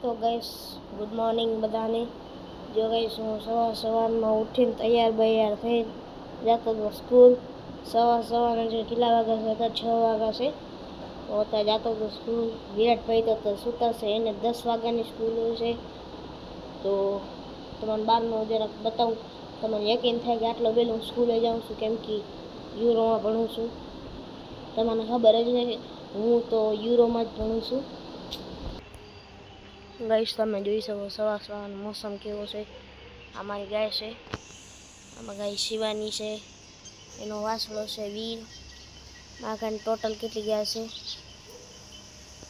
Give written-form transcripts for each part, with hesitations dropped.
તો guys good morning બધાને। જો ગાઈસ હું સવારમાં ઉઠીને તૈયાર થઈ જતો હતો સ્કૂલ। સવારના જે કેટલા વાગ્યા હતા 6 વાગ્યા છે તો અત્યારે જતો હતો સ્કૂલ। વિરાટભાઈ તો સૂતા છે, એને 10 વાગ્યાની સ્કૂલ હોય છે। તો તમને બહારનું જરાક બતાવું, તમને યકીન થાય કે આટલો વહેલો હું સ્કૂલે જાઉં છું, કેમ કે યુરોમાં ભણું છું। તમને ખબર જ છે કે હું તો યુરોમાં જ ભણું છું। ગાઈસ તમે જોઈ શકો સવારનો મોસમ કેવો છે। અમારી ગાય છે, આમાં ગાય શિવાની છે, એનો વાસળો છે વીર। મારા ટોટલ કેટલી ગાય છે?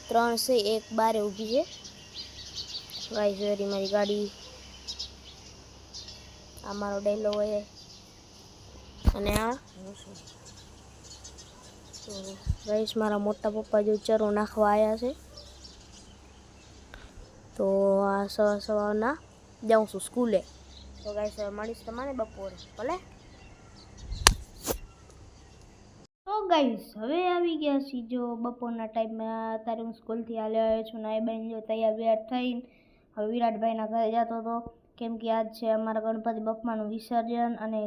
3 છે, એક બારે ઊભી છે। ગાય છે મારી ગાડી, આ મારો ડેલો હોય અને આ તો ગાઈસ મારા મોટા પપ્પા જો ચરો નાખવા આવ્યા છે। તો આ સવારના જાઉં છું સ્કૂલે। તો ગાઈસ મળીશ તમારે બપોરે, ભલે। તો ગાઈસ હવે આવી ગયા છીએ જો બપોરના ટાઈમમાં। અત્યારે હું સ્કૂલથી આવ્યો છું, નાઈ બેન જો તૈયાર થઈને હવે વિરાટભાઈના ઘરે જતો હતો, કેમ કે આજ છે અમારા ગણપતિ બાપ્પાનું વિસર્જન અને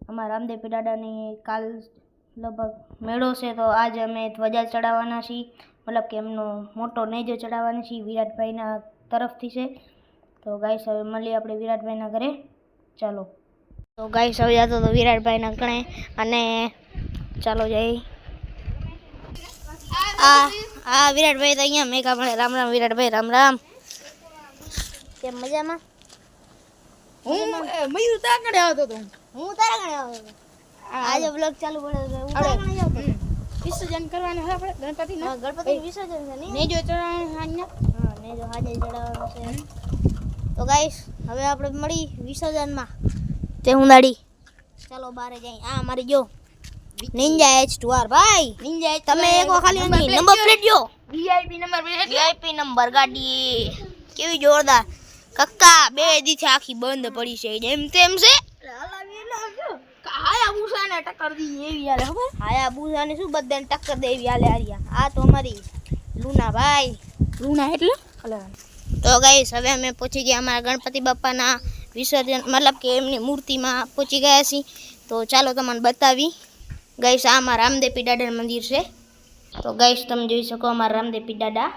અમારા રામદેવ દાદાની કાલ લગભગ મેળો છે। તો આજે અમે ધ્વજા ચડાવવાના છીએ, મતલબ કે એમનો મોટો નેજો ચડાવવાના છીએ, વિરાટભાઈના તરફથી છે। તો ગાઈસ હવે મળીએ આપણે વિરાટભાઈના ઘરે, ચાલો। તો ગાઈસ હવે જતો તો વિરાટભાઈના ઘરે અને ચાલો જઈ। આ વિરાટભાઈ તો અહીંયા મેઘા ભણે। રામ રામ વિરાટભાઈ, રામ રામ। કેમ મજામાં? હું મયુર તારા ઘરે આવતો હતો। હું તારા ઘરે આવ્યો હતો। આજે બ્લોગ ચાલુ પડ્યો છે, હું તારા ઘરે આવતો હતો। વિસર્જન કરવાનું છે આપણે ગણપતિનું। હા, ગણપતિ વિસર્જન છે ને? નેજો ચડાવવાનો હાજના। હા, નેજો હાજે ચડાવવાનો છે। તો ગાઈસ હવે આપણે મળી વિસર્જનમાં તે હુંદાડી, ચાલો બારે જઈ। આ મારી જો નિંજા H2R ભાઈ, નિંજા તમે એકવાર ખાલી નંબર પ્લેટ જો, VIP નંબર ગાડી કેવી જોરદાર। કક્કા બે દીથી આખી બંધ પડી છે, જેમ તેમ છે। હાયાબુસાને ટક્કર દી એવી યાર ખબર? હાયાબુસાને શું બધાને ટક્કર દે એવી હાલે આર્યા। આ તો અમારી લુના ભાઈ, લુના એટલે તો ગાઈસ હવે અમે પહોંચી ગયા અમારા ગણપતિ બાપ્પાના વિસર્જન, મતલબ કે એમની મૂર્તિમાં પહોંચી ગયા છીએ। તો ચાલો તમને બતાવી ગાઈસ, આ અમારા રામદેવ દાદાનું મંદિર છે। તો ગાઈસ તમે જોઈ શકો અમારા રામદેવ દાદા।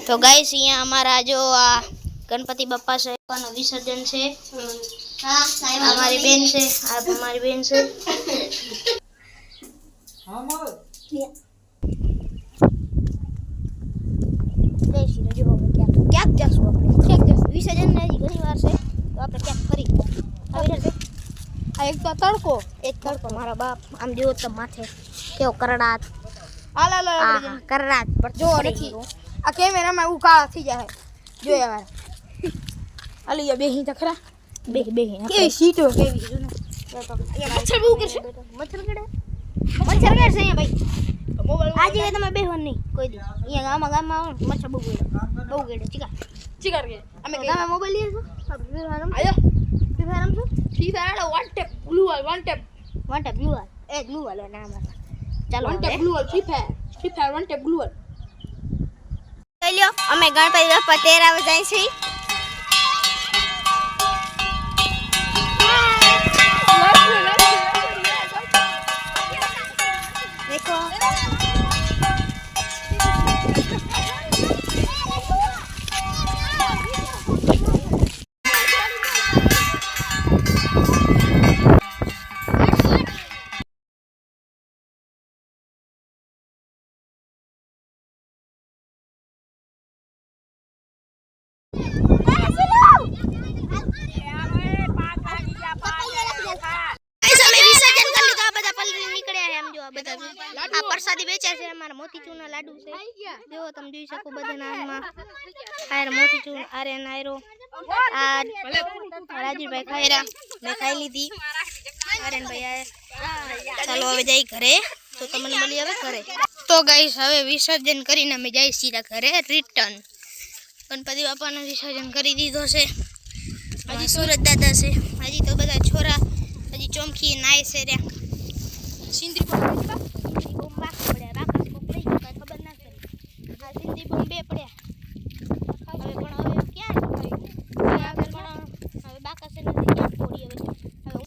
તો ગાઈસ અહીંયા અમારા જો આ ગણપતિ બાપ્પા સાહેબનું વિસર્જન છે। અમારી બેન છે, આ અમારી બેન છે। ક્યાંક જશું આપણે, વિસર્જન હજી ઘણી વાર છે, તો આપણે ક્યાંક ફરી આ એક તો તડકો, એક તડકો મારા બાપ આમ જોવો તો માથે કેવો કરડાટ, હાલા કરડાટ પર જો નથી આ કેમેરામાં એવું કાળા થઈ જાય જોયા વાર। આલી જા બેહી તો ખરા, બે કેવી સીટો કેવી જો ને મચ્છર બહુ કરશે, મચ્છર કરશે અહીંયા ભાઈ। આજે તમે બેહો નહીં કોઈ દી, અહીંયા ગામમાં આવો મચ્છર બહુ ગેડે ચીકાર કે અમે તમે મોબાઈલ લઈ છો? આયો ફ્રી ફાયર રમશો? Free fire one tap blue wall one tap blue wall, એ બ્લુ વાલ નામ હતા। ચાલો one tap blue wall free fire one tap blue wall. લ્યો અમે ગણપતિ બાપ્પા તેરાવા જાય છે। देखो प्रसादी बेचा है हमारा मोतीचूर ना लाडू से जो तुम જોઈ શકો બધા નામમાં આયર મોતીચૂર આરે નાયરો આ રાજુભાઈ ખાયરા મેં ખાઈ લીધી આરેન ભાઈ ચાલો હવે જઈ ઘરે તો તમને મળી હવે ઘરે। તો ગાઈસ હવે વિસર્જન કરીને અમે જઈ સીધા ઘરે રિટર્ન। ગણપતિ બાપાનું વિસર્જન કરી દીધો છે, હજી સુરત દાદા છે, હજી તો બધા છોરા હજી ચોમખી નાય છે રે સિંદરી બોમ્બ બાકી પડ્યા, રાકાસ કોક લઈ ગયો, ખબર ના કરી। આ સિંદરી બોમ્બ બે પડ્યા। પણ હવે ક્યાં જવાય આગળ પણ હવે બાકાસે નથી ક્યાં છોડી હવે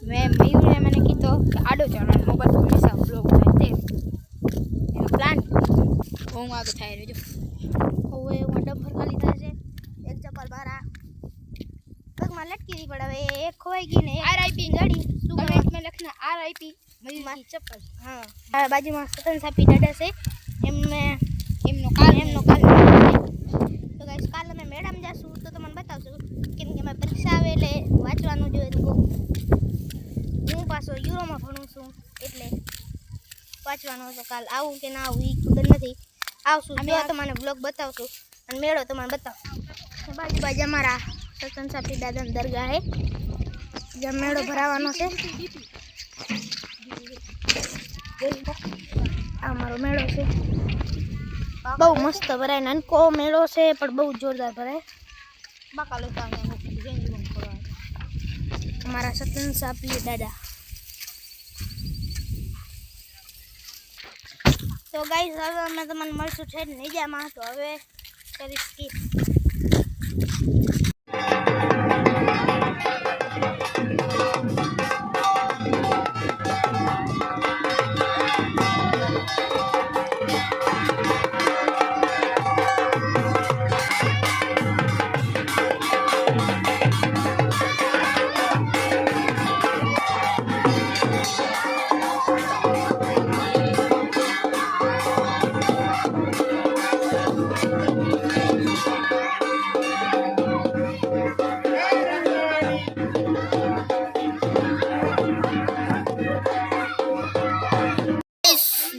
મેં મયુરે મને કીધું કે આડો ચાલવાનો મોબાઈલ પર હંમેશા બ્લોગ થાય તે એનો પ્લાન હું આગળ થાય રહેજો. હવે હું ડમ્ફર ખાલી થાય છે એક ચપ્પલ બારા પગમાં લટકી હતી પણ હવે એક ખોવાઈ ગઈ ને આરઆઈપી ગાડી શું કમેન્ટ में લખના આરઆઈપી મયુર की चप्पल. હા આ બાજુમાં સતન સાપી દાદા છે એમને એમનો કાલ તો ગાઈસ કાલ અમે મેડમ જાશું તો તમને બતાવશું કેમ કે મારી પરીક્ષા આવે એટલે વાંચવાનું જોઈએ તો હું પાછો યુરોમાં ભણું છું એટલે વાંચવાનું તો કાલ આવું કે ના આવું એ ખબર નથી આવશું જો તમને બ્લોગ બતાવશું અને મેળો તમને બતાવશું બાજુ અમારા સતન સાપી દાદાની દરગાહ હે જ્યાં મેળો ભરાવાનો છે આ મારો મેળો છે બહુ મસ્ત ભરાય નાનકો મેળો છે પણ બહુ જોરદાર ભરાય બાકા લેતા ને જેંજી ખોલા અમારા સતન સાપી દાદા તો ગાઈસ હવે અમે તમને મળશું છે નીજામાં તો હવે કરીશ સ્કીપ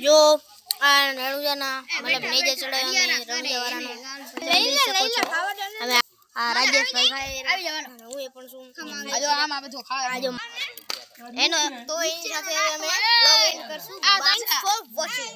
जो नड़ुजाना मतलब नेजे चढ़े में रंगिया वारानो હવે આ રાજેશ ભાઈ આવી જવાનો હું એ પણ છું આજો આમ આ બધું ખાવા આજો એનો તો એની સાથે અમે લોગ ઇન કરશું થેન્ક્સ ફોર વોચિંગ